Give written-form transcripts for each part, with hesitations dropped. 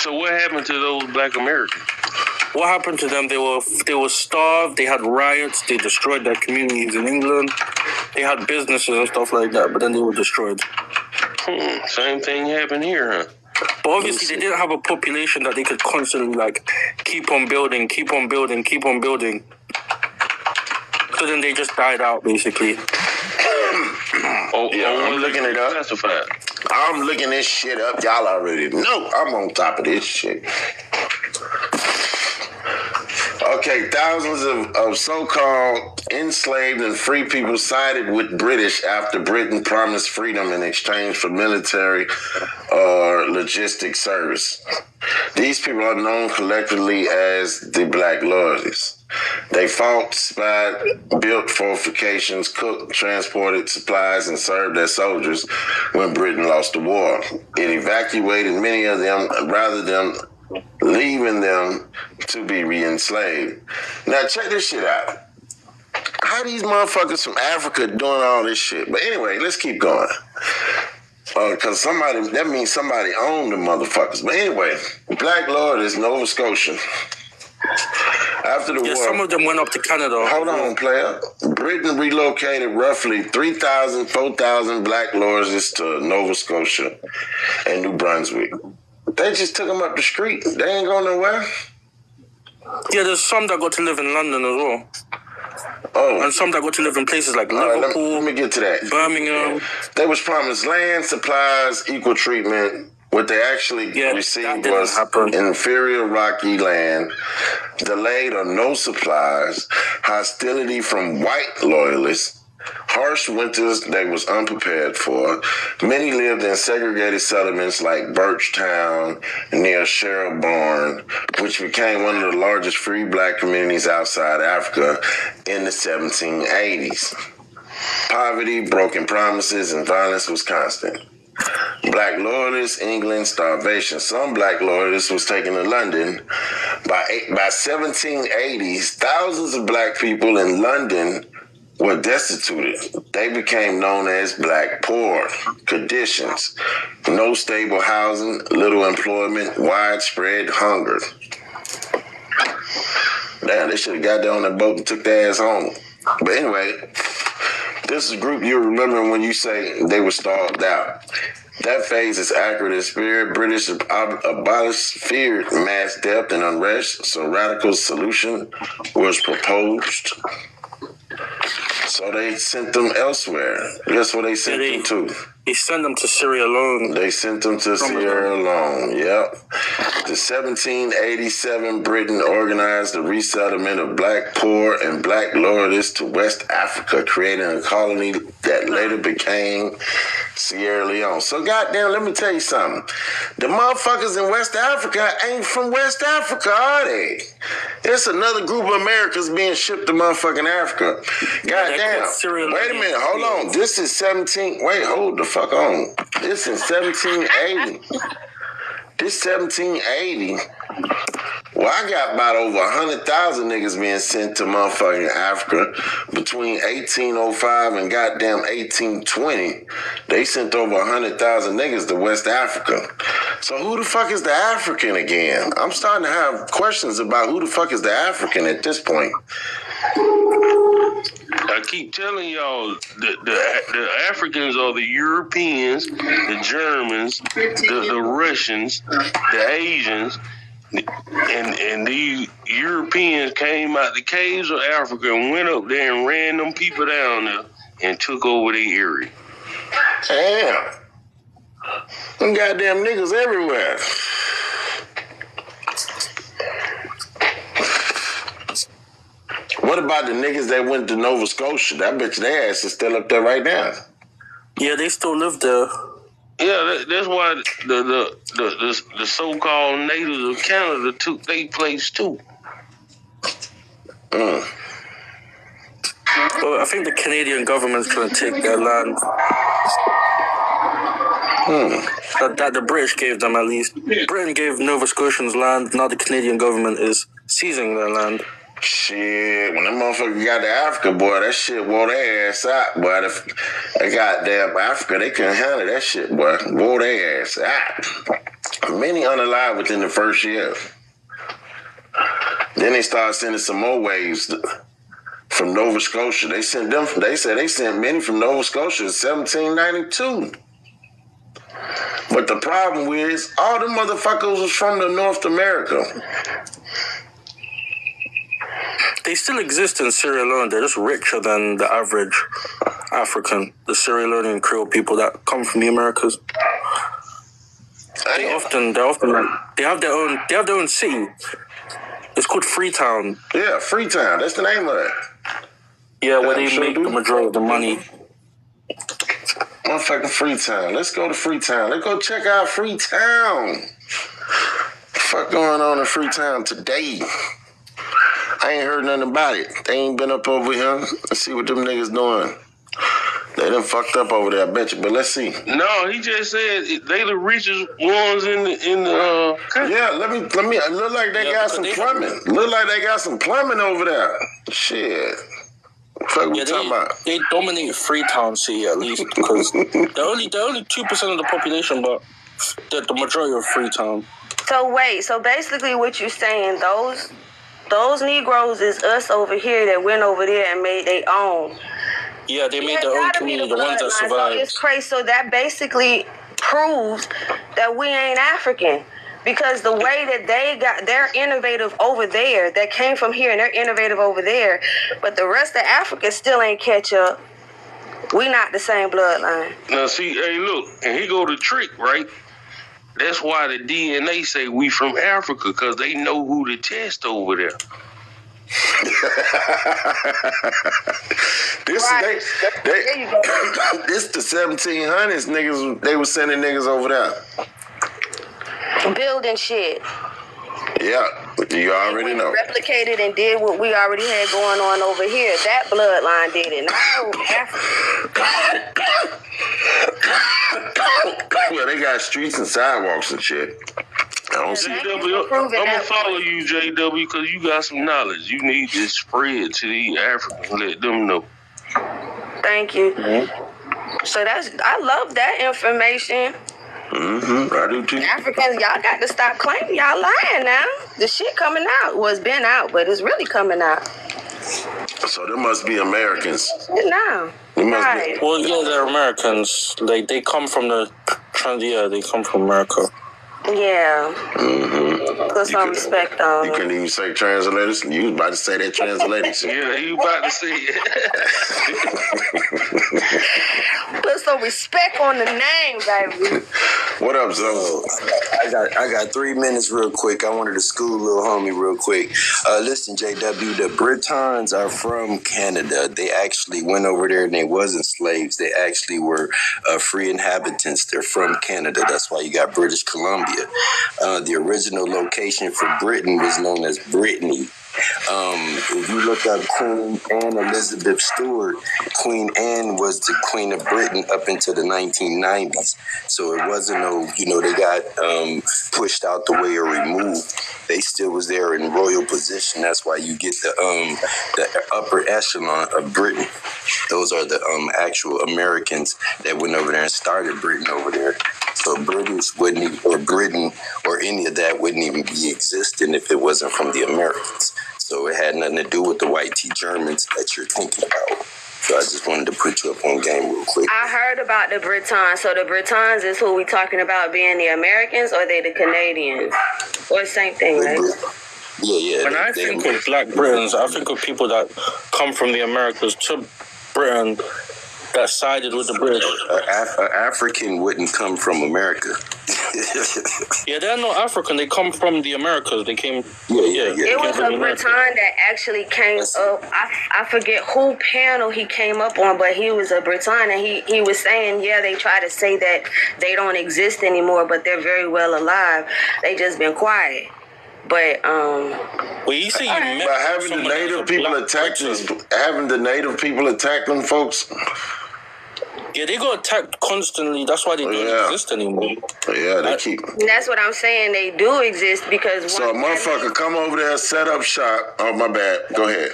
So what happened to those Black Americans? What happened to them? They were starved. They had riots. They destroyed their communities in England. They had businesses and stuff like that, but then they were destroyed. Same thing happened here, huh? But obviously, they didn't have a population that they could constantly keep on building. So then they just died out, basically. I'm looking it up. Classified. I'm looking this shit up. Y'all already know I'm on top of this shit. Okay, thousands of so-called enslaved and free people sided with British after Britain promised freedom in exchange for military or logistic service. These people are known collectively as the Black Loyalists. They fought, spied, built fortifications, cooked, transported supplies, and served as soldiers when Britain lost the war. It evacuated many of them rather than leaving them to be re-enslaved. Now check this shit out. How these motherfuckers from Africa doing all this shit? But anyway, let's keep going. Because that means somebody owned the motherfuckers. But anyway, Black Loyalists, Nova Scotia. After the war, some of them went up to Canada. Hold on, player. Britain relocated roughly 3,000, 4,000 Black Loyalists to Nova Scotia and New Brunswick. They just took them up the street. They ain't going nowhere. Yeah, there's some that got to live in London as well. Oh. And some that got to live in places like Liverpool. Let me get to that. Birmingham. They was promised land, supplies, equal treatment. What they actually received was inferior rocky land, delayed or no supplies, hostility from white loyalists, harsh winters they was unprepared for. Many lived in segregated settlements like Birchtown near Sherborne, which became one of the largest free Black communities outside Africa in the 1780s. Poverty, broken promises, and violence was constant. Black Loyalists, England, starvation. Some Black Loyalists was taken to London. By 1780s, thousands of Black people in London were destituted. They became known as Black poor. Conditions: no stable housing, little employment, widespread hunger. Damn, they should have got down on that boat and took their ass home. But anyway, this is a group you remember when you say they were starved out. That phase is accurate in spirit. British abolish feared mass death and unrest, so radical solution was proposed. So they sent them elsewhere. Guess where they sent them to? They sent them to Sierra Leone. They sent them to Sierra Leone, yep. The 1787 Britain organized the resettlement of Black poor and Black loyalists to West Africa, creating a colony that later became Sierra Leone. So goddamn, let me tell you something. The motherfuckers in West Africa ain't from West Africa, are they? It's another group of Americans being shipped to motherfucking Africa. Goddamn. Wait a minute, hold on. This is hold the fuck on. This is 1780. This 1780. Well, I got about over 100,000 niggas being sent to motherfucking Africa between 1805 and goddamn 1820. They sent over 100,000 niggas to West Africa. So who the fuck is the African again? I'm starting to have questions about who the fuck is the African at this point. I keep telling y'all the Africans are the Europeans, the Germans, the Russians, the Asians, and these Europeans came out the caves of Africa and went up there and ran them people down there and took over their area. Damn. Them goddamn niggas everywhere. What about the niggas that went to Nova Scotia? I bet you their ass is still up there right now. Yeah, they still live there. Yeah, that's why the so-called natives of Canada took their place too. Well, I think the Canadian government's trying to take their land. That the British gave them, at least. Britain gave Nova Scotians land. Now the Canadian government is seizing their land. Shit, when them motherfuckers got to Africa, boy, that shit wore their ass out, boy. They goddamn Africa, they couldn't handle that shit, boy. Wore their ass out. Many unalive within the first year. Then they started sending some more waves from Nova Scotia. They said they sent many from Nova Scotia in 1792. But the problem is, all the motherfuckers was from the North America. They still exist in Sierra Leone. They're just richer than the average African, the Sierra Leonean Creole people that come from the Americas. They have their own city. It's called Freetown. Yeah, Freetown. That's the name of it. Yeah, where they make the majority of the money. Motherfucking Freetown. Let's go to Freetown. Let's go check out Freetown. What the fuck going on in Freetown today? I ain't heard nothing about it. They ain't been up over here. Let's see what them niggas doing. They done fucked up over there, I bet you. But let's see. No, he just said they the richest ones in the country. Yeah, let me. It look like they got some plumbing. Look like they got some plumbing over there. Shit. What the fuck we talking about? They dominate Freetown City at least because they're only 2% of the population, but they're the majority of Freetown. So wait, so basically what you're saying, those Negroes is us over here that went over there and made their own. Yeah, they made their own community, the ones that survived. So it's crazy. So that basically proves that we ain't African. Because the way that they're innovative over there, that came from here and they're innovative over there, but the rest of Africa still ain't catch up. We not the same bloodline. Now see, hey look, and he go to trick, right? That's why the DNA say we from Africa, because they know who to test over there. There you go. This the 1700s niggas. They was sending niggas over there. Building shit. Yeah, you already know. Replicated and did what we already had going on over here. That bloodline did it. Well, they got streets and sidewalks and shit. I don't see. JW, I'm gonna follow you, JW, because you got some knowledge. You need to spread to the Africans. Let them know. Thank you. Mm-hmm. So I love that information. I do too. Africans, y'all got to stop claiming y'all lying now. The shit coming out. Well, it's been out, but it's really coming out. So there must be Americans. No. Right. Well, yeah, they're Americans. Like they come from they come from America. Yeah. Put some respect on. You couldn't even say translators. You was about to say that translators. Yeah, you about to say it. Put some respect on the name, baby. What up, Zo? I got 3 minutes real quick. I wanted to school little homie real quick. Listen, JW, the Britons are from Canada. They actually went over there and they wasn't slaves. They actually were free inhabitants. They're from Canada. That's why you got British Columbia. The original location for Britain was known as Brittany. If you look up Queen Anne Elizabeth Stewart, Queen Anne was the Queen of Britain up into the 1990s. So it wasn't they got pushed out the way or removed. They still was there in royal position. That's why you get the upper echelon of Britain. Those are the actual Americans that went over there and started Britain over there. So British wouldn't, or Britain, or any of that wouldn't even be existing if it wasn't from the Americans. So it had nothing to do with the white tea Germans that you're thinking about. So I just wanted to put you up on game real quick. I heard about the Britons. So the Britons is who we talking about being the Americans or they the Canadians? Or the same thing, right? Yeah. When I think of Black Britons, I think of people that come from the Americas to Britain that sided with the British. An African wouldn't come from America. Yeah, they're not African. They come from the Americas. They came. Yeah. It was a Breton that actually came up. I forget who panel he came up on, but he was a Breton, and he was saying, yeah, they try to say that they don't exist anymore, but they're very well alive. They just been quiet. But well, you see, but having the native people attack them folks. Yeah, they got attacked constantly. That's why they don't exist anymore. Yeah, they keep. That's what I'm saying. They do exist because. So a motherfucker come over there, set up shop. Oh, my bad. Go ahead.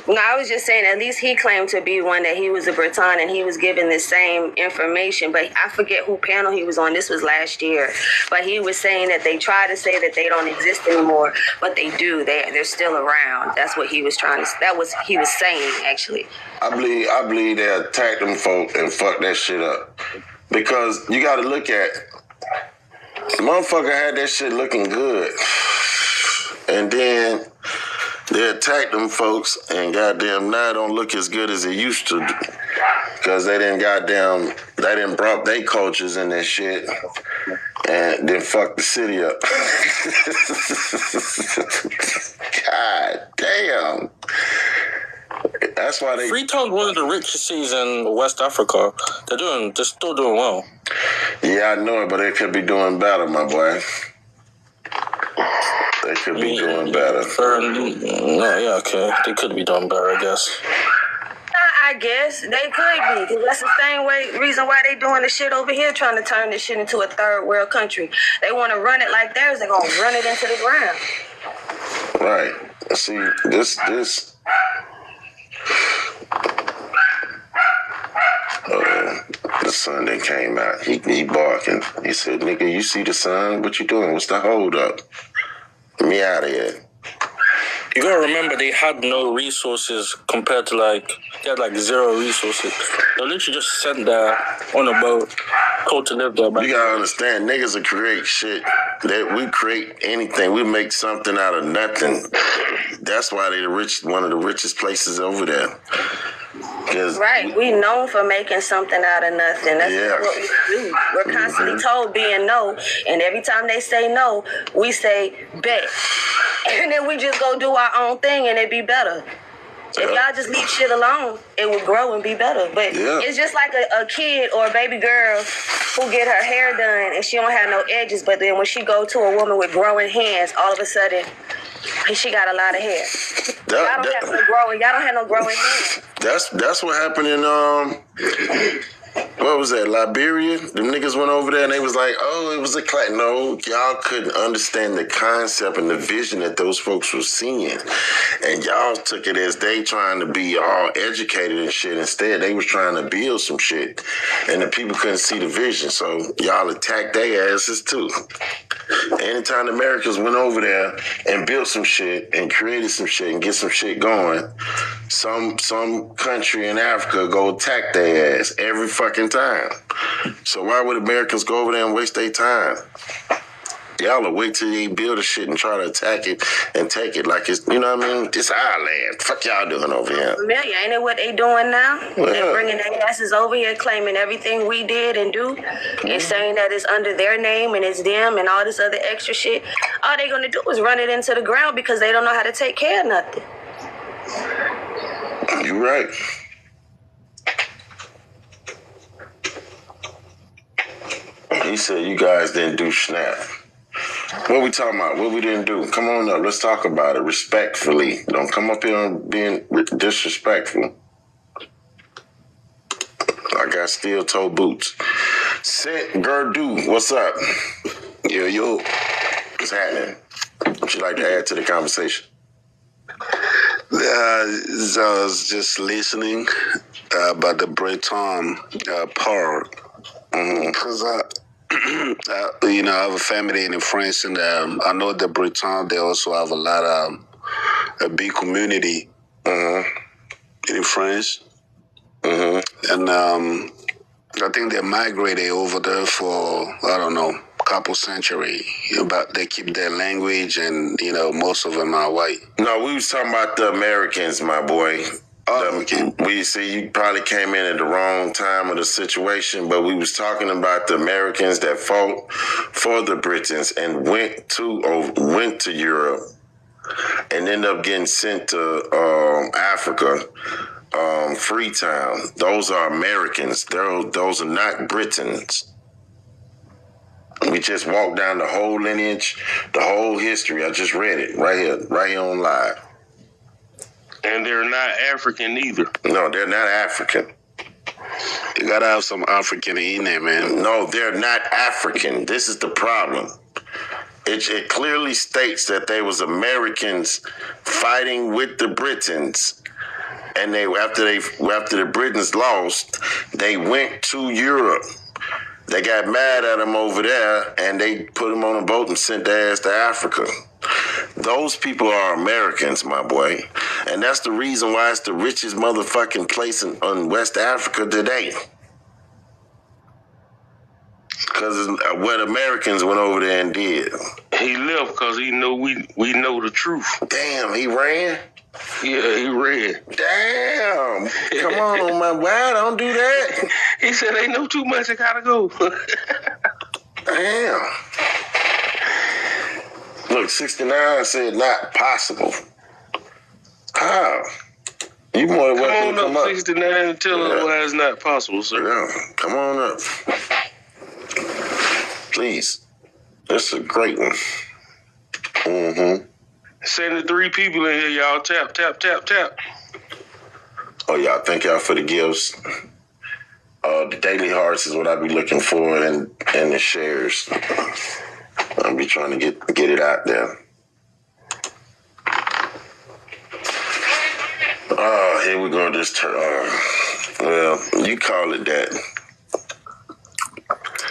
No, I was just saying, at least he claimed to be one, that he was a Breton and he was given the same information. But I forget who panel he was on. This was last year. But he was saying that they try to say that they don't exist anymore, but they do. They're still around. That's what he was he was saying, actually. I believe they attacked them folk and fucked that shit up. Because you got to look at, the motherfucker had that shit looking good. And then they attacked them folks, and goddamn now it don't look as good as it used to, because they didn't brought their cultures in that shit, and then fuck the city up. God damn. That's why they. Freetown's one of the richest cities in West Africa. They're still doing well. Yeah, I know it, but they could be doing better, my boy. They could be doing better. Okay. They could be doing better, I guess. I guess they could be, because that's the same reason why they doing the shit over here, trying to turn this shit into a third world country. They want to run it like theirs. They're gonna run it into the ground. Right. See, this. The son that came out, he barking. He said, "Nigga, you see the sun? What you doing? What's the hold up? Get me out of here." You gotta remember, they had no resources compared to they had zero resources. They literally just sent there on a boat, told to live there. You gotta understand, niggas will create shit. That we create anything. We make something out of nothing. That's why they one of the richest places over there. Right, we known for making something out of nothing. That's what we do. We're constantly told being no, and every time they say no, we say bet, and then we just go do our own thing, and it be better. If y'all just leave shit alone, it will grow and be better. But it's just like a kid or a baby girl who get her hair done and she don't have no edges, but then when she go to a woman with growing hands, all of a sudden she got a lot of hair. Y'all don't have no growing hands. That's what happened in what was that, Liberia? Them niggas went over there and they was like, oh, it was a class. No, y'all couldn't understand the concept and the vision that those folks were seeing. And y'all took it as they trying to be all educated and shit. Instead, they was trying to build some shit. And the people couldn't see the vision. So y'all attacked their asses too. Anytime the Americans went over there and built some shit and created some shit and get some shit going, some country in Africa go attack their ass every fucking time. So why would Americans go over there and waste their time? Y'all will wait till they build a shit and try to attack it and take it like it's, you know what I mean? It's our land. Fuck y'all doing over here. Familiar, ain't it what they doing now? They're bringing their asses over here, claiming everything we did and do, and saying that it's under their name and it's them and all this other extra shit. All they gonna do is run it into the ground because they don't know how to take care of nothing. You're right. He said you guys didn't do snap. What we talking about? What we didn't do? Come on up. Let's talk about it respectfully. Don't come up here and being disrespectful. I got steel toe boots. Sent Gerdu, what's up? Yo. What's happening? What you like to add to the conversation? So I was just listening about the Breton part. Because I have a family in France, and I know the Breton, they also have a lot of a big community in France. And I think they migrated over there for, I don't know, a couple centuries. But they keep their language, and, most of them are white. No, we was talking about the Americans, my boy. Okay. We see you probably came in at the wrong time of the situation, but we was talking about the Americans that fought for the Britons and went to Europe and ended up getting sent to Africa, Freetown. Those are Americans. Those are not Britons. We just walked down the whole lineage, the whole history. I just read it right here on live. And they're not African either. No, they're not African. You gotta have some African in there, man. No, they're not African. This is the problem. It clearly states that they was Americans fighting with the Britons and after the Britons lost, they went to Europe. They got mad at them over there, and they put them on a boat and sent their ass to Africa. Those people are Americans, my boy. And that's the reason why it's the richest motherfucking place in West Africa today. Because what Americans went over there and did. He left because he know we know the truth. Damn, he ran? Yeah, he ran. Damn. Come on, my boy, don't do that. He said they know too much, I gotta go. Damn. Look, 69 said not possible. How? You more than welcome to come up. 69 and tell us why it's not possible, sir. Yeah, come on up. Please. This is a great one. Mm-hmm. 73 people in here, y'all. Tap, tap, tap, tap. Oh, y'all, thank y'all for the gifts. The daily hearts is what I be looking for, and the shares. I'll be trying to get it out there. Oh, here we go. This turn. Well, you call it that.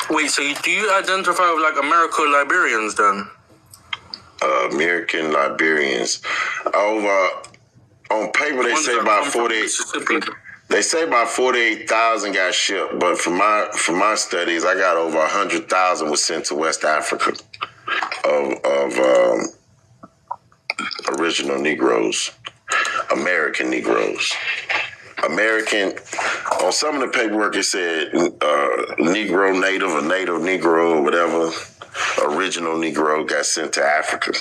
Wait, so do you identify with like Americo-Liberians then? American Liberians. Over on paper, they say about 48. They say about 48,000 got shipped, but from my studies, I got over 100,000 was sent to West Africa of original Negroes, American Negroes. American, on some of the paperwork it said Negro Native or Native Negro or whatever, original Negro got sent to Africa.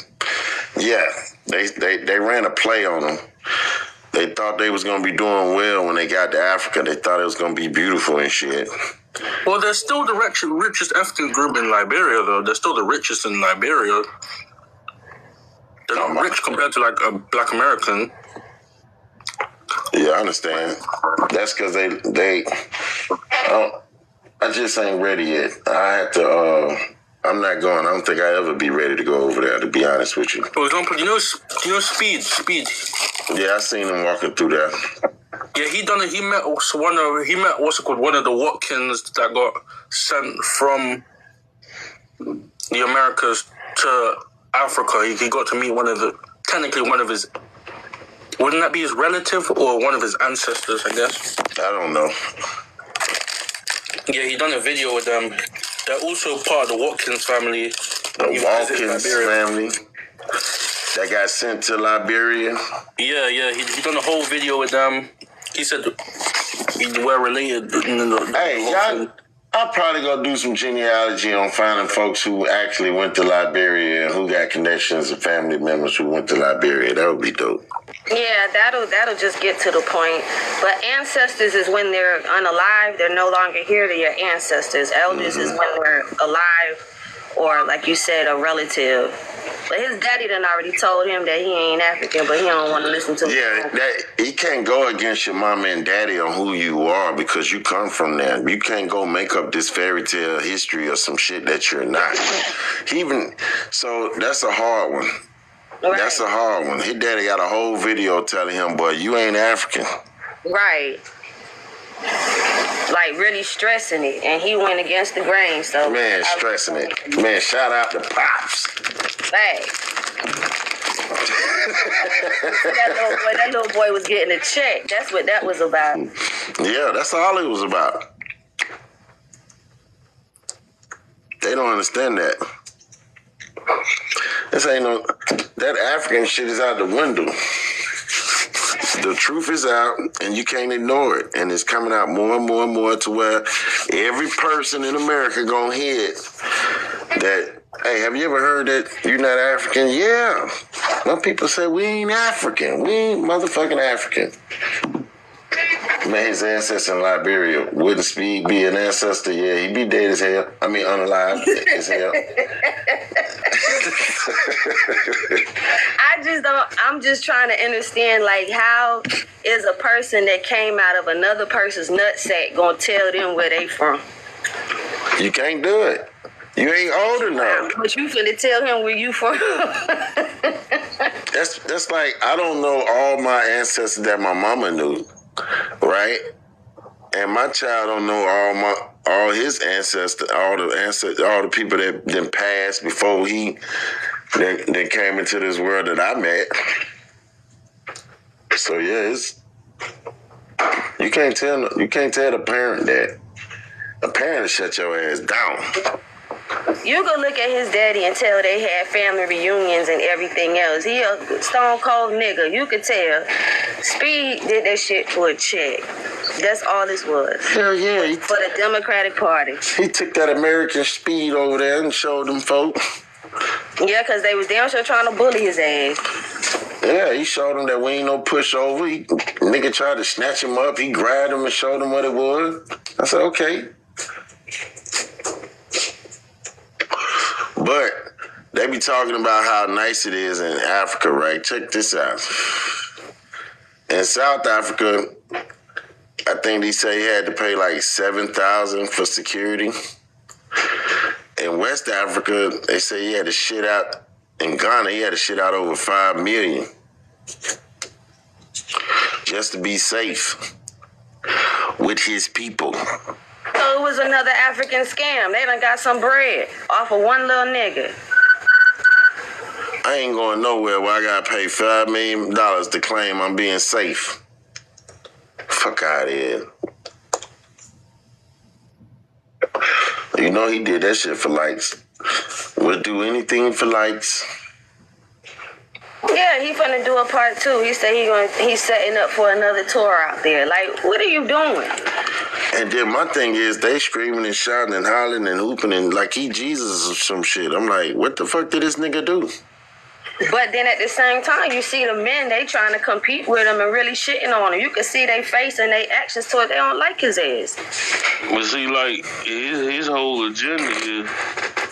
Yeah, they ran a play on them. They thought they was going to be doing well when they got to Africa. They thought it was going to be beautiful and shit. Well, they're still the richest ethnic group in Liberia, though. They're still the richest in Liberia. They're not rich compared to like a Black American. Yeah, I understand. That's because they I just ain't ready yet. I have to, I'm not going. I don't think I'll ever be ready to go over there, to be honest with you. For example, you know Speed? Yeah, I seen him walking through there. Yeah, he met one of the Watkins that got sent from the Americas to Africa. He got to meet technically one of his, wouldn't that be his relative or one of his ancestors, I guess? I don't know. Yeah, he done a video with them. They're also part of the Watkins family. The Watkins family that got sent to Liberia? Yeah. He done a whole video with them. He said we're related. Hey, y'all, I'll probably go do some genealogy on finding folks who actually went to Liberia and who got connections and family members who went to Liberia. That would be dope. Yeah, that'll just get to the point. But ancestors is when they're unalive. They're no longer here. They're your ancestors. Elders is when they're alive, or like you said, a relative. But his daddy done already told him that he ain't African, but he don't want to listen to him. Yeah, he can't go against your mama and daddy on who you are because you come from there. You can't go make up this fairy tale history or some shit that you're not. So that's a hard one. Right. That's a hard one. His daddy got a whole video telling him, boy, you ain't African. Right. Like really stressing it. And he went against the grain. So man, stressing it. Man, shout out to Pops. Hey. that little boy was getting a check. That's what that was about. Yeah, that's all it was about. They don't understand that. That African shit is out the window. The truth is out, and you can't ignore it. And it's coming out more and more and more to where every person in America gonna hear it. That, hey, have you ever heard that you're not African? Yeah. Some people say we ain't African. We ain't motherfucking African. Man, his ancestor in Liberia, wouldn't Speed be an ancestor? Yeah, he'd be dead as hell. I mean, unalive as hell. I'm just trying to understand, like, how is a person that came out of another person's nutsack gonna tell them where they from? You can't do it. You ain't old enough. But you finna tell him where you from. That's like, I don't know all my ancestors that my mama knew, right? And my child don't know all his ancestors, all the people that then passed before he then came into this world that I met. So yeah, you can't tell the parent that. A parent will shut your ass down. You go look at his daddy and tell they had family reunions and everything else. He a stone cold nigga. You could tell. Speed did that shit for a check. That's all this was. Hell yeah. For the Democratic Party. He took that American Speed over there and showed them folks. Yeah, because they was damn sure trying to bully his ass. Yeah, he showed them that we ain't no pushover. Nigga tried to snatch him up. He grabbed him and showed him what it was. I said, okay. But they be talking about how nice it is in Africa, right? Check this out. In South Africa, I think they say he had to pay like $7,000 for security. In West Africa, they say he had to shit out. In Ghana, he had to shit out over $5 million just to be safe with his people. So it was another African scam. They done got some bread off of one little nigga. I ain't going nowhere where I gotta pay $5 million to claim I'm being safe. Fuck out of here. You know he did that shit for likes. Would do anything for likes. Yeah, he finna do a part 2. He said he's setting up for another tour out there. Like, what are you doing? And then my thing is, they screaming and shouting and hollering and hooping and like he Jesus or some shit. I'm like, what the fuck did this nigga do? But then at the same time, you see the men, they trying to compete with him and really shitting on him. You can see their face and their actions toward they don't like his ass. But see, like, his whole agenda is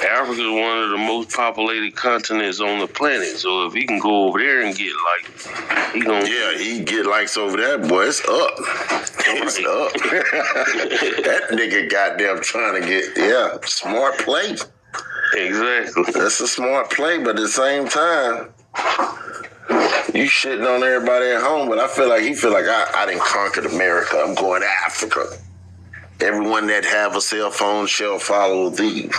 Africa is one of the most populated continents on the planet. So if he can go over there and get likes, he gonna... Yeah, he get likes over there, boy. It's up. It's up. That nigga goddamn trying to get, smart play. Exactly. That's a smart play, but at the same time, you shitting on everybody at home, but he feel like I done conquered America. I'm going to Africa. Everyone that have a cell phone shall follow thee.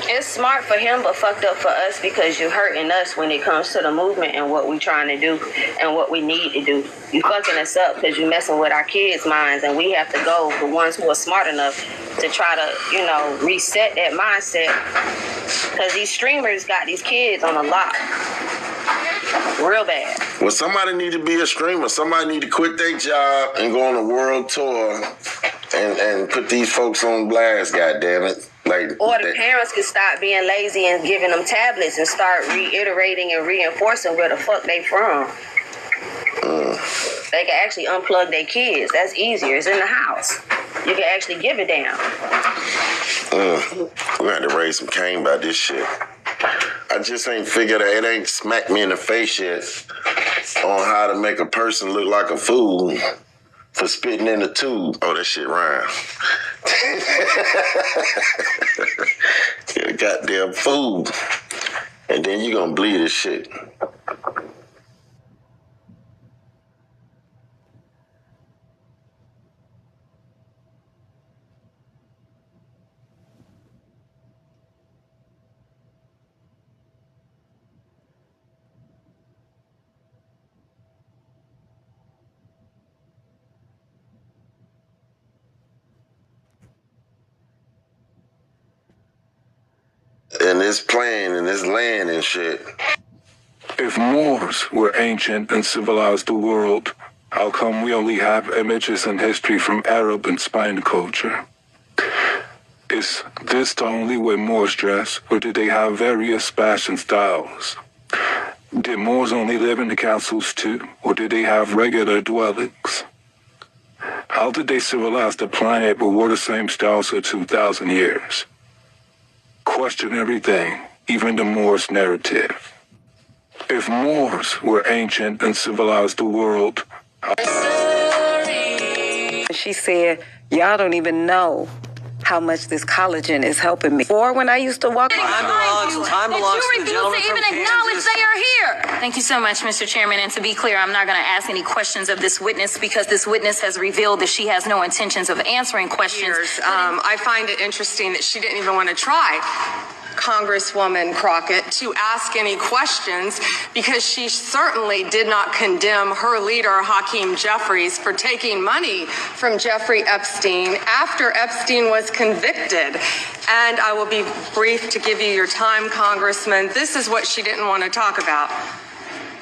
It's smart for him, but fucked up for us because you're hurting us when it comes to the movement and what we trying to do and what we need to do. You fucking us up because you messing with our kids' minds, and we have to go, the ones who are smart enough to try to, reset that mindset. Because these streamers got these kids on a lock. Real bad. Well, somebody need to be a streamer. Somebody need to quit their job and go on a world tour and put these folks on blast, goddammit. Or the parents could stop being lazy and giving them tablets and start reiterating and reinforcing where the fuck they from. They can actually unplug their kids. That's easier. It's in the house. You can actually give it down. We're going to have to raise some cane about this shit. I just ain't figured out, it ain't smacked me in the face yet on how to make a person look like a fool for spitting in the tube. Oh, that shit rhyme. You're a goddamn fool. And then you gonna bleed this shit. And this plane and this land and shit. If Moors were ancient and civilized the world, how come we only have images and history from Arab and Spanish culture? Is this the only way Moors dress, or did they have various fashion styles? Did Moors only live in the castles too, or did they have regular dwellings? How did they civilize the planet but wore the same styles for 2,000 years? Question everything, even the Moors' narrative. If Moors were ancient and civilized the world... She said, y'all don't even know how much this collagen is helping me. Or when I used to walk. Time belongs to the gentleman from Kansas. Acknowledge they are here. Thank you so much, Mr. Chairman. And to be clear, I'm not going to ask any questions of this witness because this witness has revealed that she has no intentions of answering questions. I find it interesting that she didn't even want to try, Congresswoman Crockett, to ask any questions because she certainly did not condemn her leader, Hakeem Jeffries, for taking money from Jeffrey Epstein after Epstein was convicted. And I will be brief to give you your time, Congressman. This is what she didn't want to talk about.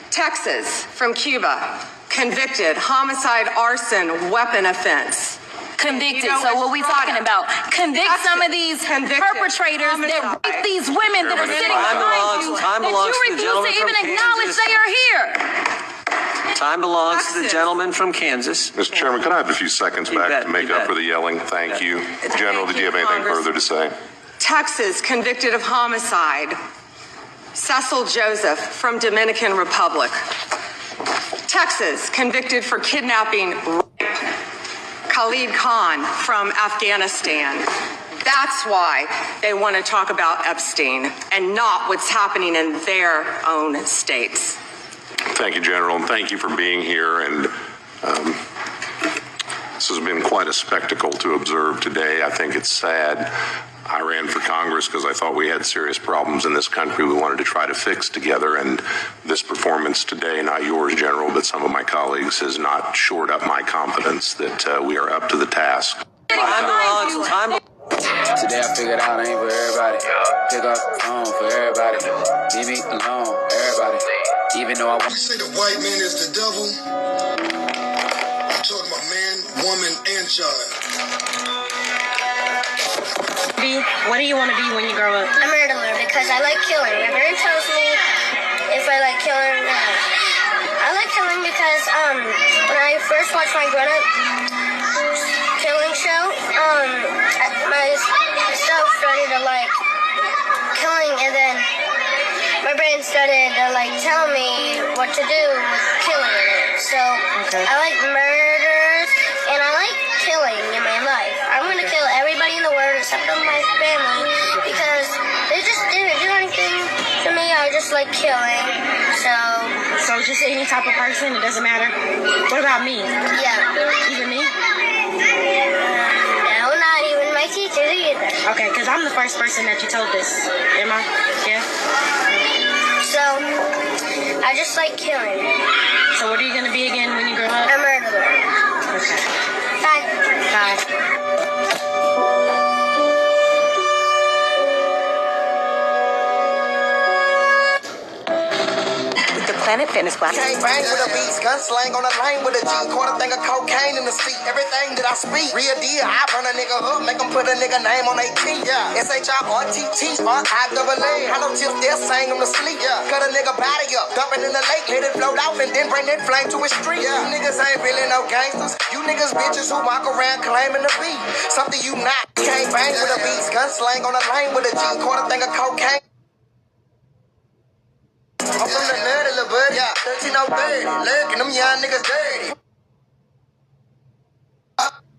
Texas, from Cuba, convicted, homicide, arson, weapon offense. Convicted. So what we talking about? Convict some of these perpetrators that rape these women that are sitting behind you that you refuse to even acknowledge they are here. Time belongs to the gentleman from Kansas. Mr. Chairman, could I have a few seconds back to make up for the yelling? Thank you. General, did you have anything further to say? Texas, convicted of homicide, Cecil Joseph from Dominican Republic. Texas, convicted for kidnapping, Khalid Khan from Afghanistan. That's why they want to talk about Epstein and not what's happening in their own states. Thank you, General, and thank you for being here. And this has been quite a spectacle to observe today. I think it's sad. I ran for Congress because I thought we had serious problems in this country we wanted to try to fix together, and this performance today, not yours, General, but some of my colleagues, has not shored up my confidence that we are up to the task. Today I figured out I ain't for everybody. Pick up the phone for everybody. Leave me alone, everybody. Even though I want. You say the white man is the devil. I'm talking about man, woman, and child. What do you want to be when you grow up? A murderer because I like killing. My parents tells me if I like killing or not. I like killing because when I first watched my grown-up killing show, myself started to like killing, and then my brain started to like tell me what to do with killing it. So I like murders and I like killing in my life. I'm gonna kill everybody in the world except for my family because they just didn't do anything to me. I just like killing. So just any type of person, it doesn't matter. What about me? Yeah. Even me? No, not even my teacher either. Okay, because I'm the first person that you told this. Am I? Yeah. So I just like killing. So what are you gonna be again when you grow up? A murderer. Okay. Bye. Bye. Planet Fitness Black. Can't bang with a beat, gun slang on a lane with a G. Quarter thing of cocaine in the seat. Everything that I speak, real deal. I burn a nigga up, make him put a nigga name on 18. Yeah, SHIRTT, spark IAA. Hollow tips, they'll sing him to sleep. Yeah, cut a nigga body up, dump it in the lake, let it float out, and then bring that flame to his street. Yeah, you niggas ain't really no gangsters. You niggas bitches who walk around claiming to be something you not. Can't bang with a beat, gun slang on a lane with a G. Quarter thing of cocaine. I'm from the nutty little buddy, 1303, looking them young niggas dirty.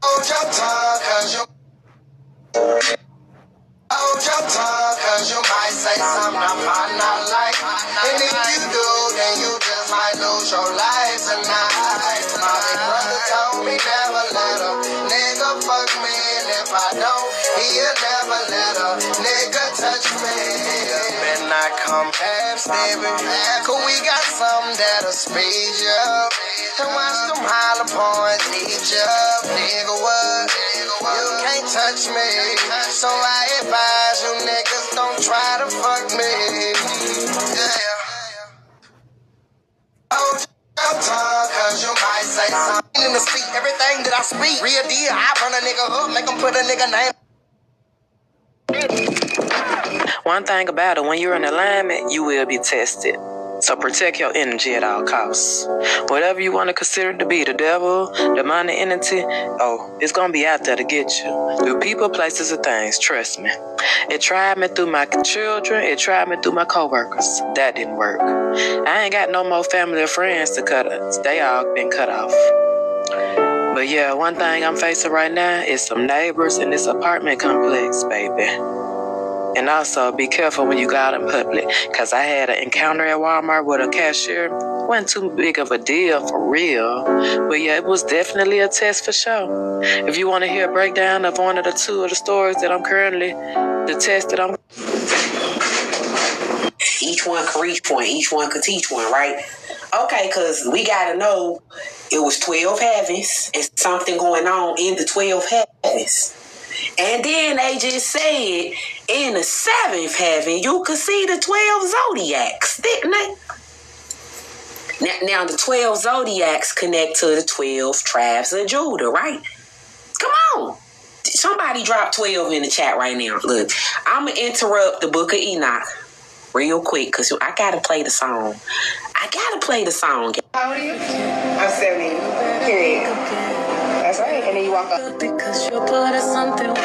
Hold your tongue, cause you might say something I might not like. And if you do, then you just might lose your life tonight. My big brother told me never let a nigga fuck me, and if I don't, he'll never let a nigga touch me. And I come half stepping, cause we got something that'll speed you up. And watch them holler points eat you up, nigga, what? You can't touch me, so I advise you niggas don't try to fuck me. Yeah. Hold your tongue, cause you might say something in the seat. Everything that I speak, real deal. I burn a nigga up, make him put a nigga name. One thing about it, when you're in alignment, you will be tested. So protect your energy at all costs. Whatever you want to consider to be the devil, demonic entity, it's going to be out there to get you. Through people, places, and things, trust me. It tried me through my children. It tried me through my coworkers. That didn't work. I ain't got no more family or friends to cut us. They all been cut off. But yeah, one thing I'm facing right now is some neighbors in this apartment complex, baby. And also, be careful when you go out in public, because I had an encounter at Walmart with a cashier. Wasn't too big of a deal for real, but yeah, it was definitely a test for sure. If you want to hear a breakdown of one of the two of the stores that I'm currently, the test that I'm... Each one could reach one, each one could teach one, right? Okay, because we got to know it was 12 heavens and something going on in the 12 heavens. And then they just said in the 7th heaven, you could see the 12 zodiacs, didn't they? Now the 12 zodiacs connect to the 12 tribes of Judah, right? Come on. Somebody drop 12 in the chat right now. Look, I'm going to interrupt the Book of Enoch real quick because I got to play the song. How old are you? I'm 70. Period. That's right. And then you walk up. Because you're part of something.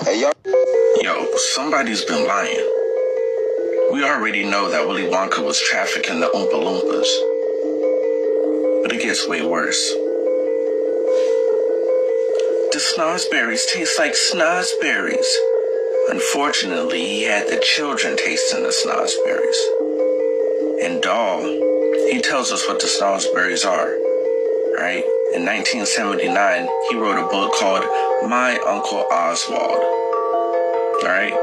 Hey, yo, somebody's been lying. We already know that Willy Wonka was trafficking the Oompa Loompas. But it gets way worse. The snozberries taste like snozberries. Unfortunately, he had the children tasting the snozberries. In Doll, he tells us what the snozberries are, right? In 1979, he wrote a book called My Uncle Oswald, all right?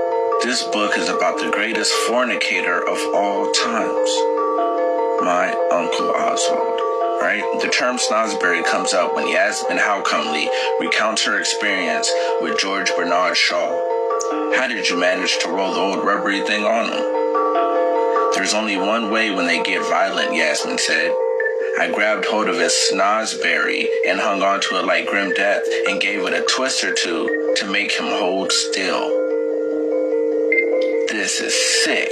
This book is about the greatest fornicator of all times, My Uncle Oswald, right? The term snozberry comes up when Yasmin Howcomely recounts her experience with George Bernard Shaw. How did you manage to roll the old rubbery thing on him? There's only one way when they get violent, Yasmin said. I grabbed hold of his snozberry and hung onto it like grim death and gave it a twist or two to make him hold still. This is sick.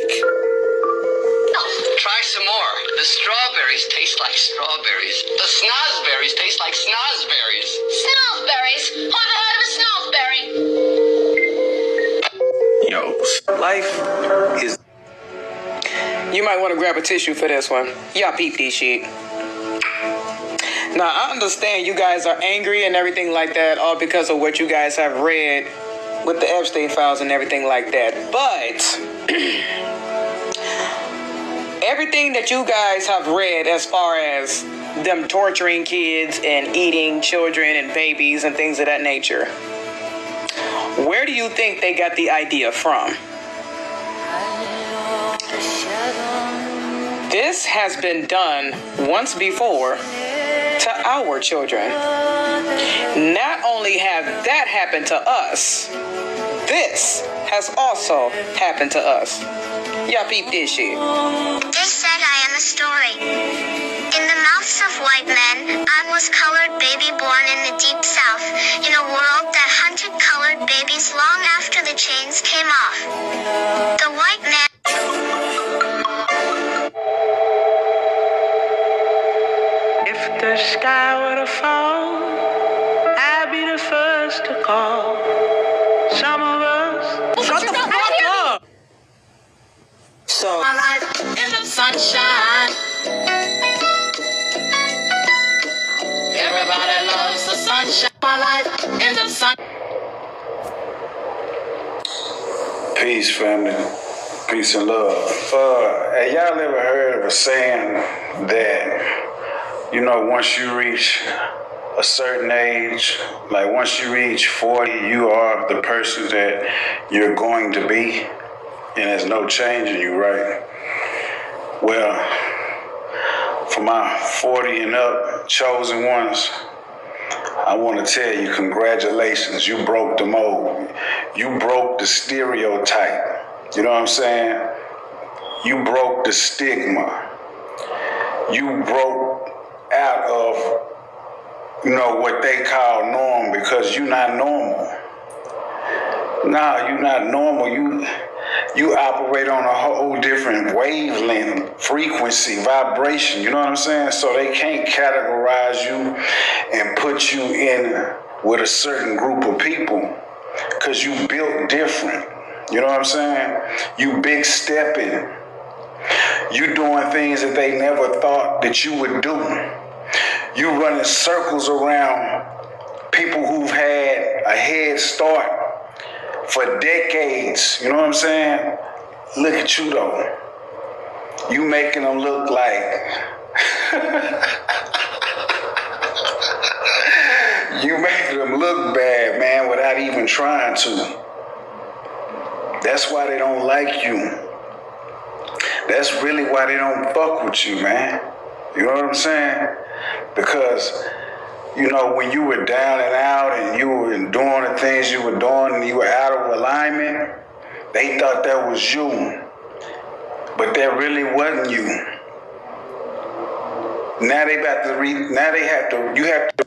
Try some more. The strawberries taste like strawberries. The snozberries taste like snozberries. Snozberries? Who ever heard of a snozberry? Yo, life is... You might want to grab a tissue for this one. Y'all peep this shit. Now, I understand you guys are angry and everything like that, all because of what you guys have read with the Epstein files and everything like that. But everything that you guys have read as far as them torturing kids and eating children and babies and things of that nature, where do you think they got the idea from? This has been done once before to our children. Not only have that happened to us, this has also happened to us. Y'all peep this shit. They said I am a story. In the mouths of white men, I was colored baby born in the deep south, in a world that hunted colored babies long after the chains came off. The white man... If the sky were to fall, I'd be the first to call. Some of us... Shut the fuck up! So... My life in the sunshine. Everybody loves the sunshine. My life in the sun. Peace, family. Peace and love. Have y'all ever heard of a saying that, you know, once you reach a certain age, like once you reach 40, you are the person that you're going to be, and there's no change in you, right? Well, for my 40 and up chosen ones, I want to tell you, congratulations. You broke the mold. You broke the stereotype. You know what I'm saying? You broke the stigma. You broke out of, you know, what they call norm, because you're not normal. No, you're not normal. You operate on a whole different wavelength, frequency, vibration. You know what I'm saying? So they can't categorize you and put you in with a certain group of people because you built different. You know what I'm saying? You big stepping. You doing things that they never thought that you would do. You running circles around people who've had a head start for decades. You know what I'm saying? Look at you though. You making them look like you making them look bad, man, without even trying to. That's why they don't like you. That's really why they don't fuck with you, man. You know what I'm saying? Because, you know, when you were down and out and you were doing the things you were doing and you were out of alignment, they thought that was you. But that really wasn't you. Now they have to, you have to.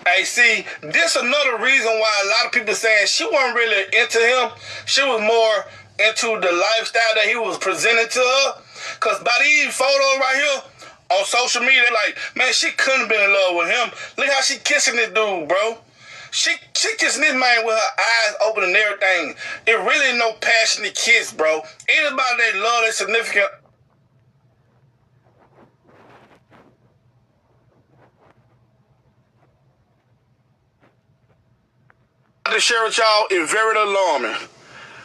Hey, see, this another reason why a lot of people saying she wasn't really into him. She was more into the lifestyle that he was presenting to her. Because by these photos right here on social media, like, man, she couldn't have been in love with him. Look how she kissing this dude, bro. She kissing this man with her eyes open and everything. It really ain't no passionate kiss, bro. Anybody that love their significant to share with y'all is very alarming.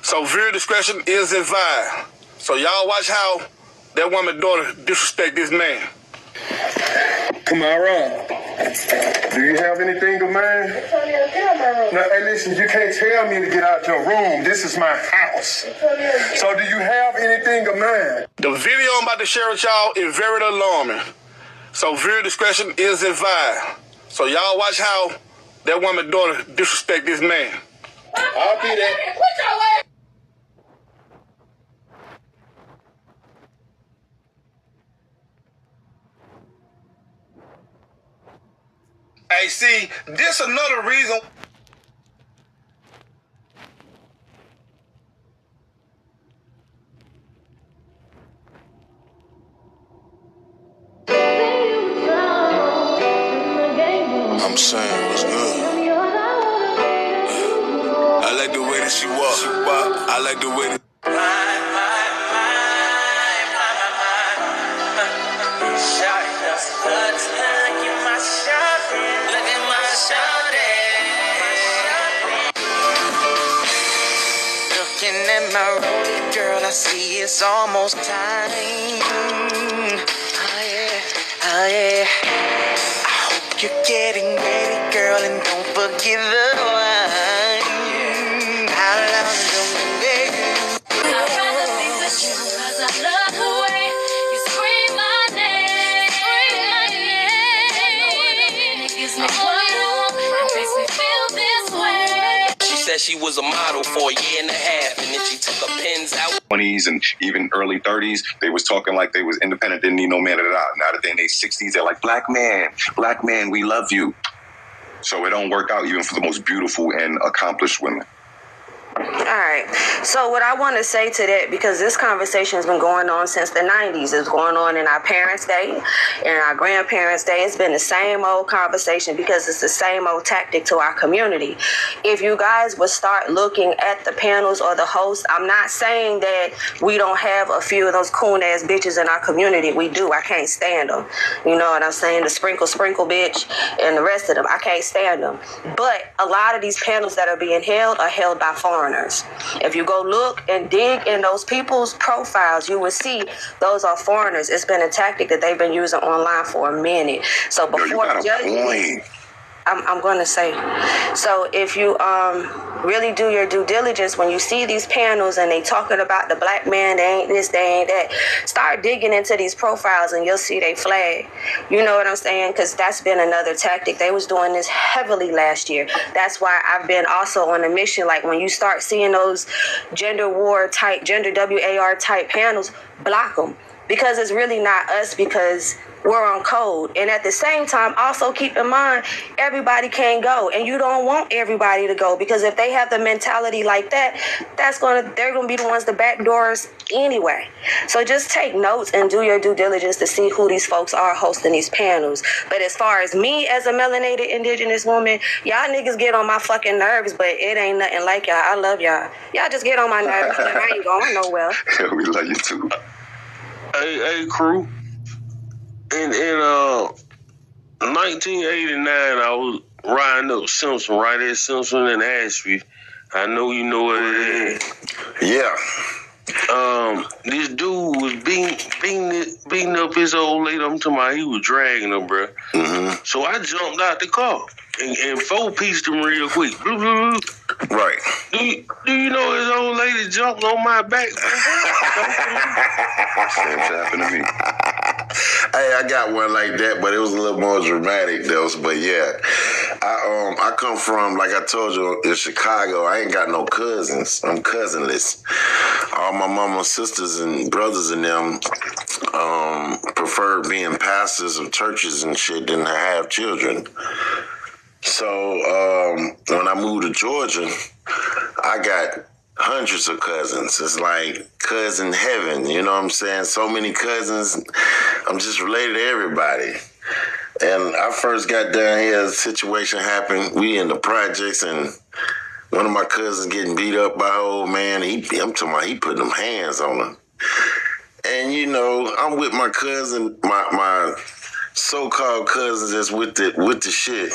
So viewer discretion is advised. So y'all watch how that woman's daughter disrespect this man. Kamara, do you have anything of mine? No, hey, listen, you can't tell me to get out your room. This is my house. So do you have anything of mine? The video I'm about to share with y'all is very alarming. So viewer discretion is advised. So y'all watch how that woman's daughter disrespect this man. I'll be there. Hey, see, this another reason. I'm saying what's good. I like the way that she walk. I like the way that. Looking at my road, girl, I see it's almost time. Oh yeah, oh yeah. I hope you're getting ready, girl, and don't forget the wine. How long do we make it? I'd rather be with you 'cause I love the way you scream my name. It gives me what I want, it makes me feel this way. She said she was a model for a year and a half, and then she took her pins out. 20s and even early 30s, they was talking like they was independent, didn't need no man at all. Now that they're in their 60s, they're like, black man, we love you. So it don't work out even for the most beautiful and accomplished women. All right. So what I want to say to that, because this conversation has been going on since the 90s. It's going on in our parents' day, in our grandparents' day. It's been the same old conversation because it's the same old tactic to our community. If you guys would start looking at the panels or the hosts, I'm not saying that we don't have a few of those coon-ass bitches in our community. We do. I can't stand them. You know what I'm saying? The sprinkle bitch and the rest of them. I can't stand them. But a lot of these panels that are being held are held by foreigners. If you go look and dig in those people's profiles, you will see those are foreigners. It's been a tactic that they've been using online for a minute. So before judging, I'm going to say, so if you really do your due diligence, when you see these panels and they talking about the black man, they ain't this, they ain't that, start digging into these profiles and you'll see they flag. You know what I'm saying? Because that's been another tactic. They was doing this heavily last year. That's why I've been also on a mission. Like when you start seeing those gender war type, gender WAR type panels, block them. because it's really not us because we're on code. And at the same time, also keep in mind, everybody can't go, and you don't want everybody to go, because if they have the mentality like that, they're gonna be the ones, the back doors anyway. So just take notes and do your due diligence to see who these folks are hosting these panels. But as far as me as a melanated indigenous woman, y'all niggas get on my fucking nerves, but it ain't nothing like y'all. I love y'all. Y'all just get on my nerves, and I ain't going nowhere. We love you too. Hey, crew. In 1989, I was riding up Simpson, right at Simpson and Ashby. I know you know what it is. Yeah. This dude was beating up his old lady. I'm talking about he was dragging her, bro. Mm-hmm. So I jumped out the car and four-pieced him real quick. Right. Do you know his old lady jumped on my back? Same shit happened to me. Hey, I got one like that, but it was a little more dramatic though. But yeah, I come from, like I told you, in Chicago. I ain't got no cousins. I'm cousinless. All my mama's sisters and brothers and them prefer being pastors of churches and shit than to have children. So when I moved to Georgia, I got hundreds of cousins. It's like cousin heaven, you know what I'm saying? So many cousins. I'm just related to everybody. And I first got down here, a situation happened. We in the projects, and one of my cousins getting beat up by an old man. I'm talking about he put them hands on her. And you know, I'm with my cousin, my so-called cousins that's with the shit.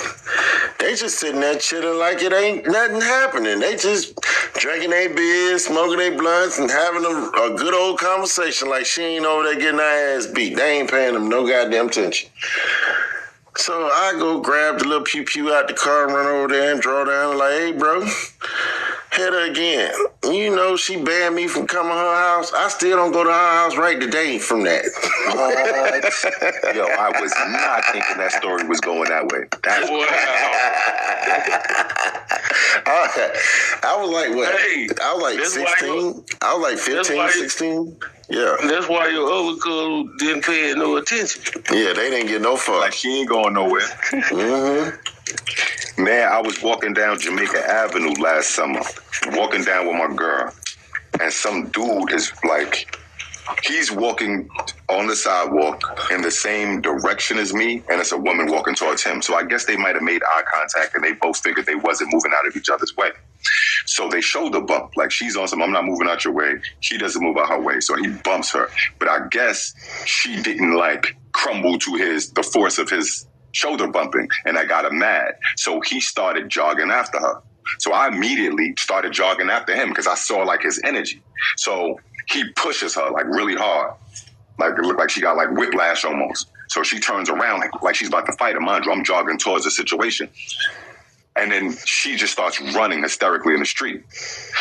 They just sitting there chilling like it ain't nothing happening. They just drinking their beers, smoking their blunts, and having a good old conversation like she ain't over there getting her ass beat. They ain't paying them no goddamn attention. So I go grab the little pew-pew out the car, run over there and draw down like, hey, bro, hit her again. You know, she banned me from coming to her house. I still don't go to her house right today from that. Yo, I was not thinking that story was going that way. That's I was like, what? Hey, I was like 16. I was like 15, 16. Yeah. That's why your other cousin didn't pay no attention. Yeah, they didn't get no fuck. Like she ain't going nowhere. Mm-hmm. Man, I was walking down Jamaica Avenue last summer, walking down with my girl, and some dude is like, he's walking on the sidewalk in the same direction as me, and it's a woman walking towards him. So I guess they might have made eye contact, and they both figured they wasn't moving out of each other's way. So they shoulder bump, like she's on some, I'm not moving out your way. She doesn't move out her way, so he bumps her. But I guess she didn't like crumble to the force of his shoulder bumping, and I got him mad. So he started jogging after her. So I immediately started jogging after him because I saw like his energy. So he pushes her like really hard. Like it looked like she got like whiplash almost. So she turns around like she's about to fight him. Mind you, I'm jogging towards the situation. And then she just starts running hysterically in the street.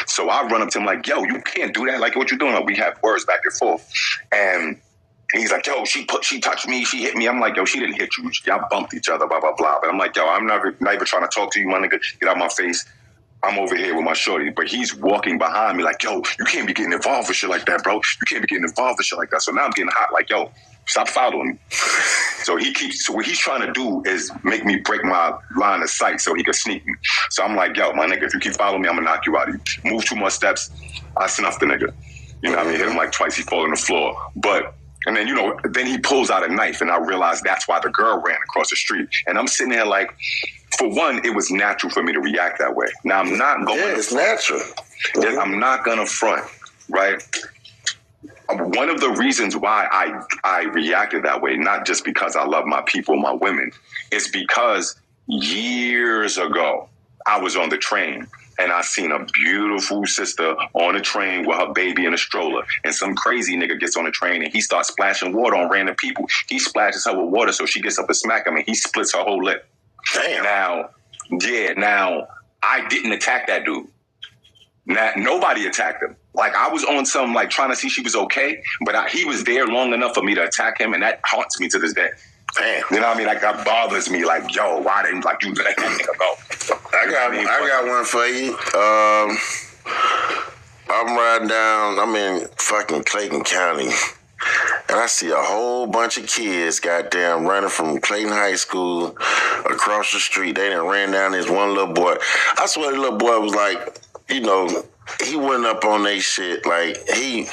So I run up to him like, yo, you can't do that. Like, what you doing? Like, we have words back and forth. And he's like, yo, she touched me, she hit me. I'm like, yo, she didn't hit you. Y'all bumped each other, blah, blah, blah. But I'm like, yo, I'm not even trying to talk to you, my nigga. Get out my face. I'm over here with my shorty. But he's walking behind me like, yo, you can't be getting involved with shit like that, bro. You can't be getting involved with shit like that. So now I'm getting hot like, yo, stop following me. So what he's trying to do is make me break my line of sight so he can sneak me. So I'm like, yo, my nigga, if you keep following me, I'm gonna knock you out. You move 2 more steps, I snuff the nigga. You know what I mean? Hit him like twice, he fall on the floor. And then, you know, then he pulls out a knife, and I realized that's why the girl ran across the street. And I'm sitting there like, for one, it was natural for me to react that way. Now, I'm not going to it's natural. I'm not going to front, right? One of the reasons why I reacted that way, not just because I love my people, my women, is because years ago, I was on the train and I seen a beautiful sister on a train with her baby in a stroller, and some crazy nigga gets on the train and he starts splashing water on random people. He splashes her with water, so she gets up and smack him, and he splits her whole lip. Damn. Now, I didn't attack that dude. Now, nobody attacked him. Like, I was on some, like, trying to see she was okay, but he was there long enough for me to attack him, and that haunts me to this day. Damn. You know what I mean? Like, that bothers me. Like, yo, why didn't, like, you let that nigga go? I got one for you. I'm riding down, I'm in fucking Clayton County, and I see a whole bunch of kids goddamn running from Clayton High School across the street. They done ran down this one little boy. I swear the little boy was like, you know, he went up on they shit. Like, he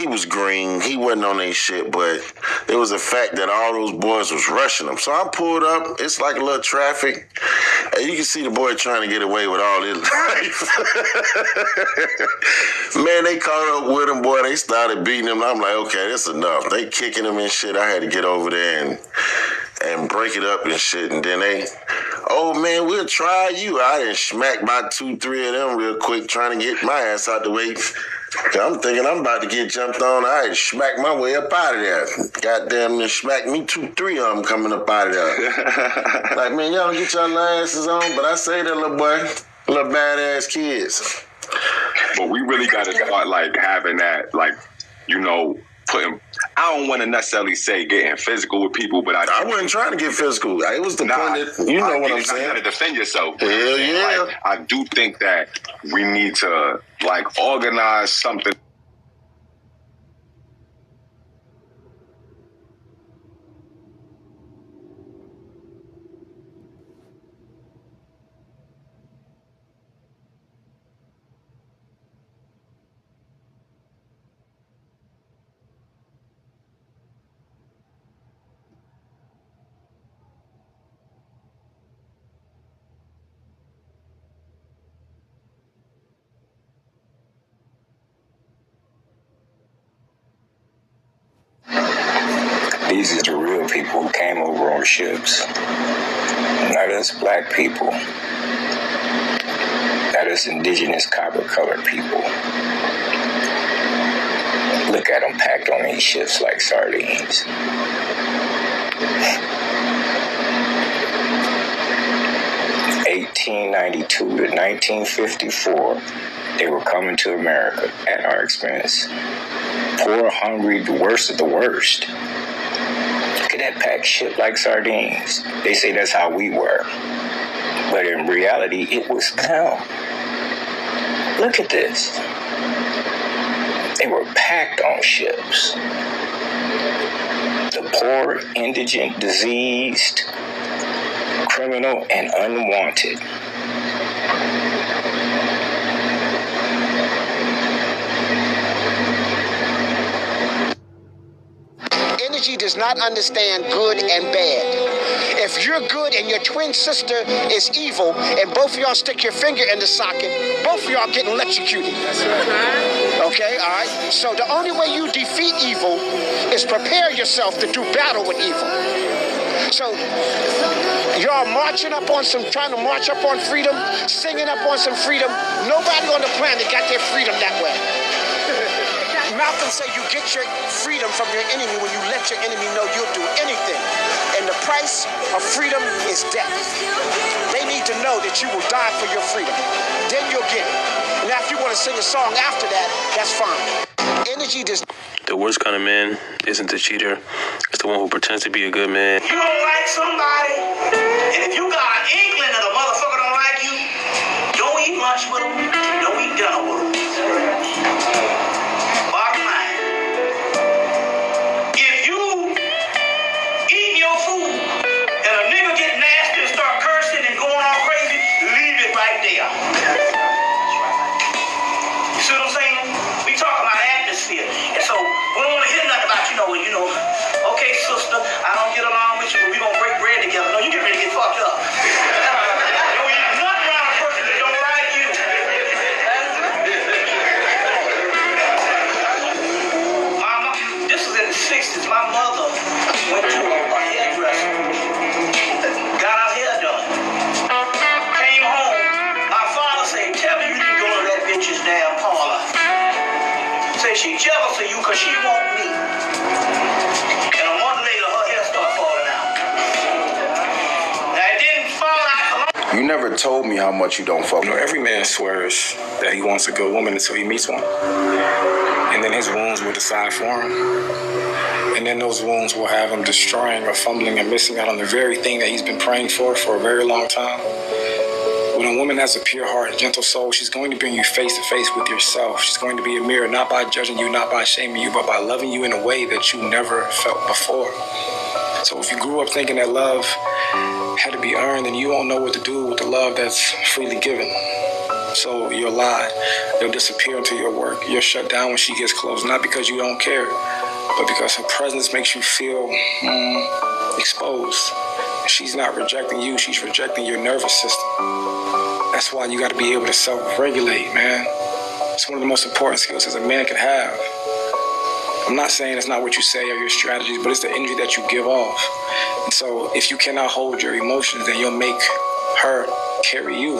was green. He wasn't on their shit, but it was a fact that all those boys was rushing him. So I pulled up. It's like a little traffic. And you can see the boy trying to get away with all his life. Man, they caught up with him, boy. They started beating him. I'm like, okay, that's enough. They kicking him and shit. I had to get over there and break it up and shit. And then they, oh, man, we'll try you. I done smacked about 2-3 of them real quick trying to get my ass out the way. I'm thinking I'm about to get jumped on. I had smacked my way up out of there. Goddamn, they smacked me 2-3 of them coming up out of there. Like, man, y'all don't get your asses on. But I say that little boy, little badass kids. But we really got to start, like, having that, like, you know, putting. I don't want to necessarily say getting physical with people, but I wasn't trying to get physical. It was the point that, you know what I'm saying. You got to defend yourself. Hell yeah. Like, I do think that we need to, like, organize something. These are the real people who came over on ships. Not us black people. Not us indigenous copper-colored people. Look at them packed on these ships like sardines. (1892 to 1954), they were coming to America at our expense. Poor, hungry, the worst of the worst. Look at that packed ship like sardines. They say that's how we were. But in reality, it was them. Look at this. They were packed on ships. The poor, indigent, diseased, criminal, and unwanted. Energy does not understand good and bad. If you're good and your twin sister is evil and both of y'all stick your finger in the socket, both of y'all get electrocuted. Okay, all right? So the only way you defeat evil is prepare yourself to do battle with evil. So y'all marching up on trying to march up on freedom, singing up on some freedom. Nobody on the planet got their freedom that way. Malcolm said you get your freedom from your enemy when you let your enemy know you'll do anything. And the price of freedom is death. They need to know that you will die for your freedom. Then you'll get it. Now if you want to sing a song after that, that's fine. Energy does. The worst kind of man isn't the cheater. It's the one who pretends to be a good man. You don't like somebody, and if you got an inkling that a motherfucker don't like you, don't eat lunch with them, don't eat dinner with them. Bottom line, if you eating your food and a nigga get nasty and start cursing and going all crazy, leave it right there. You see what I'm saying? We talking about atmosphere. And so we don't want to hear nothing about, okay, sister, I don't get along with you, but we gonna break bread together. No, you get ready to get fucked up. Don't eat nothing around a person that don't like you. This was in the 60s. My mother went to a hairdresser, got her hair done, came home. My father said, tell me you didn't go to that bitch's damn parlor. Say she jealous of you because she want me. And a month later, her hair started falling out. Now, it didn't fall out. You never told me how much you don't fuck with. Every man swears that he wants a good woman until he meets one. And then his wounds will decide for him. And then those wounds will have him destroying or fumbling and missing out on the very thing that he's been praying for a very long time. When a woman has a pure heart, a gentle soul, she's going to bring you face to face with yourself. She's going to be a mirror, not by judging you, not by shaming you, but by loving you in a way that you never felt before. So if you grew up thinking that love had to be earned, then you won't know what to do with the love that's freely given. So you'll lie. You'll disappear into your work. You'll shut down when she gets close, not because you don't care, but because her presence makes you feel exposed. She's not rejecting you. She's rejecting your nervous system. That's why you got to be able to self-regulate, man. It's one of the most important skills as a man can have. I'm not saying it's not what you say or your strategies, but it's the energy that you give off. And so if you cannot hold your emotions, then you'll make her carry you.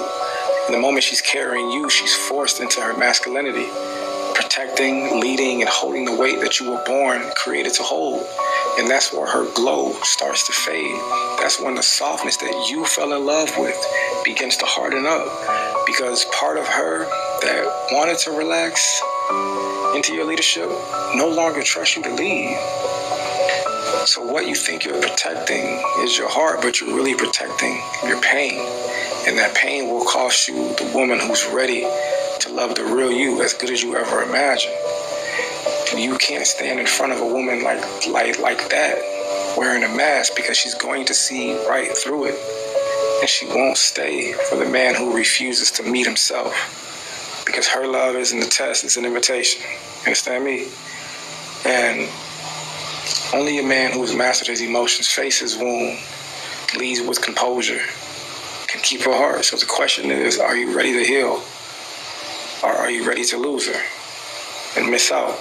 And the moment she's carrying you, she's forced into her masculinity, protecting, leading, and holding the weight that you were born, created to hold. And that's where her glow starts to fade. That's when the softness that you fell in love with begins to harden up. Because part of her that wanted to relax into your leadership no longer trusts you to lead. So what you think you're protecting is your heart, but you're really protecting your pain. And that pain will cost you the woman who's ready to love the real you as good as you ever imagined. You can't stand in front of a woman like that wearing a mask, because she's going to see right through it. And she won't stay for the man who refuses to meet himself, because her love isn't a test, it's an invitation. You understand me? And only a man who has mastered his emotions, faced his wound, leads with composure, can keep her heart. So the question is, are you ready to heal? Or are you ready to lose her and miss out?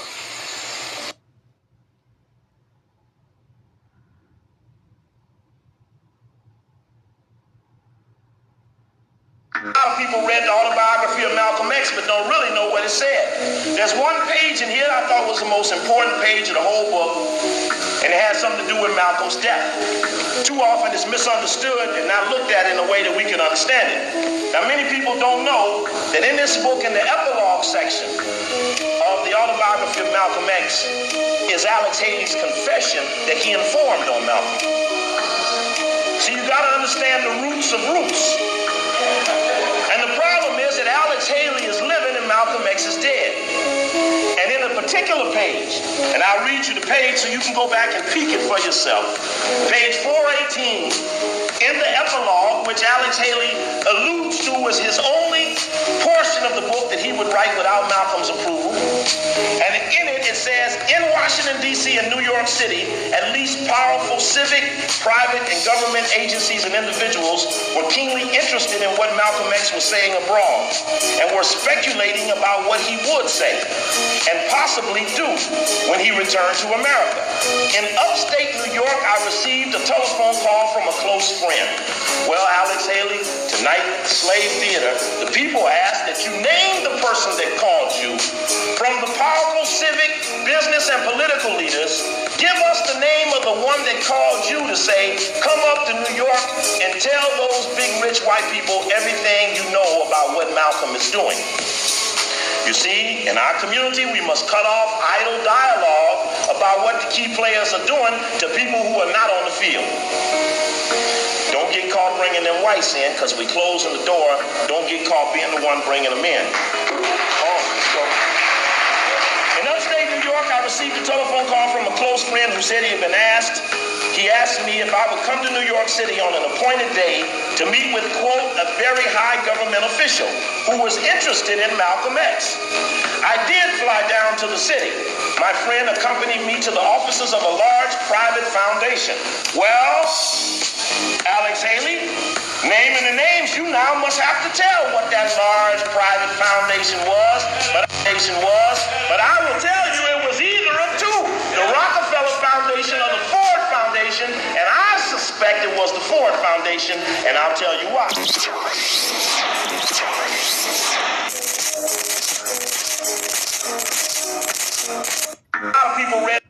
A lot of people read the autobiography of Malcolm X but don't really know what it said. There's one page in here I thought was the most important page of the whole book, and it has something to do with Malcolm's death. Too often it's misunderstood and not looked at in a way that we can understand it. Now, many people don't know that in this book, in the epilogue section of the autobiography of Malcolm X, is Alex Haley's confession that he informed on Malcolm. So you got to understand the roots of roots. And the problem is that Alex Haley is living and Malcolm X is dead. And in a particular page, and I'll read you the page so you can go back and peek it for yourself. Page 418, in the epilogue, which Alex Haley alludes to as his only portion of the book that he would write without Malcolm's approval. And in it, it says, in Washington, D.C. and New York City, at least powerful civic, private, and government agencies and individuals were keenly interested in what Malcolm X was saying abroad and were speculating about what he would say and possibly do when he returned to America. In upstate New York, I received a telephone call from a close friend. Well, Alex Haley, tonight at the Slave Theater, the people asked that you name the person that called you. From the powerful civic, business, and political leaders, give us the name of the one that called you to say, come up to New York and tell those big rich white people everything you know about what Malcolm is doing. You see, in our community, we must cut off idle dialogue about what the key players are doing to people who are not on the field. Don't get caught bringing them whites in, because we closing the door. Don't get caught being the one bringing them in. In upstate New York, I received a telephone call from a close friend who said he had been asked. He asked me if I would come to New York City on an appointed day to meet with, quote, a very high government official who was interested in Malcolm X. I did fly down to the city. My friend accompanied me to the offices of a large private foundation. Well, Alex Haley, naming the names, you now must have to tell what that large private foundation was. But I will tell you it was either of two, the Rockefeller Foundation or the Ford Foundation, and I suspect it was the Ford Foundation, and I'll tell you why. A lot of people read.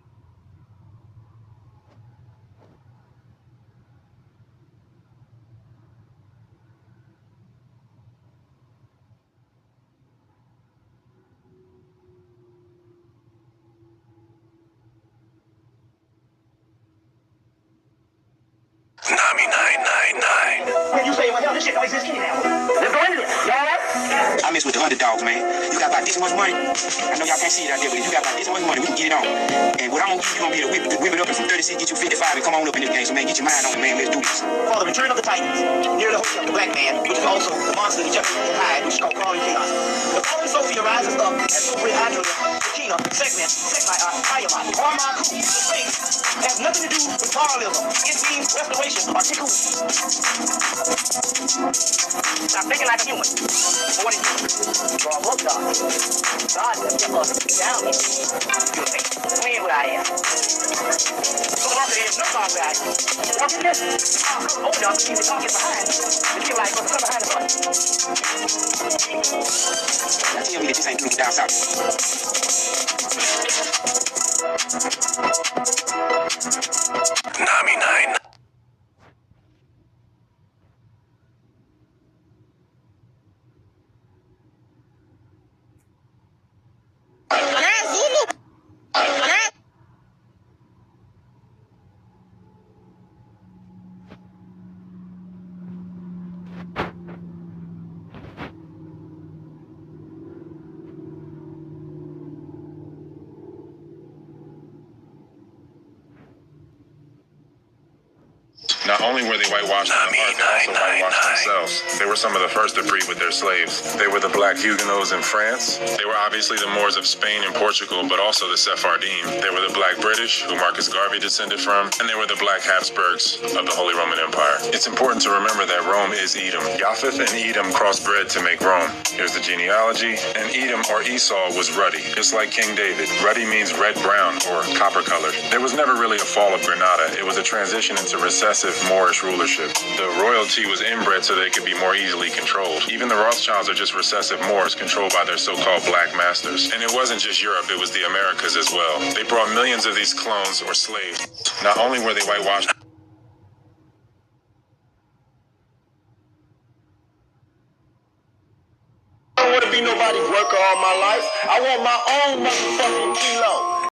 Nami 999. When you say, well, hell, this shit don't exist anyhow. underdogs, man. You got about this much money. I know y'all can't see it out there, but if you got about this much money, we can get it on. And what I'm gonna give you, gonna be to whip it up and from 36 get you 55 and come on up in this game. So man, get your mind on it, man. Let's do this. For the Return of the Titans, near the hotel of the Black Man, which is also the monster that Jeffrey can hide, which is called Crawling Chaos. The fallen Sophia rises up as Sophia Angela, Shakina, segment, Tiamat, Armaku, the Sphinx, has nothing to do with pluralism. It means restoration or tikkun. I'm thinking like a human. More than human. So I love God. God has kept us down here. You think? When would I am? So long as there's no God where I am. Watching this, I'm old enough to keep the talking behind. To feel like what's coming behind the bus. Tell me that this ain't doing it down south. Nami 9. Not only were they whitewashed in the heart, they also whitewashed themselves. They were some of the first to breed with their slaves. They were the black Huguenots in France. They were obviously the Moors of Spain and Portugal, but also the Sephardim. They were the black British, who Marcus Garvey descended from, and they were the black Habsburgs of the Holy Roman Empire. It's important to remember that Rome is Edom. Japheth and Edom crossbred to make Rome. Here's the genealogy. And Edom, or Esau, was ruddy, just like King David. Ruddy means red-brown, or copper-colored. There was never really a fall of Granada. It was a transition into recessive Moorish rulership. The royalty was inbred so they could be more easily controlled. Even the Rothschilds are just recessive Moors controlled by their so-called black masters. And it wasn't just Europe, it was the Americas as well. They brought millions of these clones or slaves. Not only were they whitewashed, I don't want to be nobody's worker all my life. I want my own motherfucking kilo.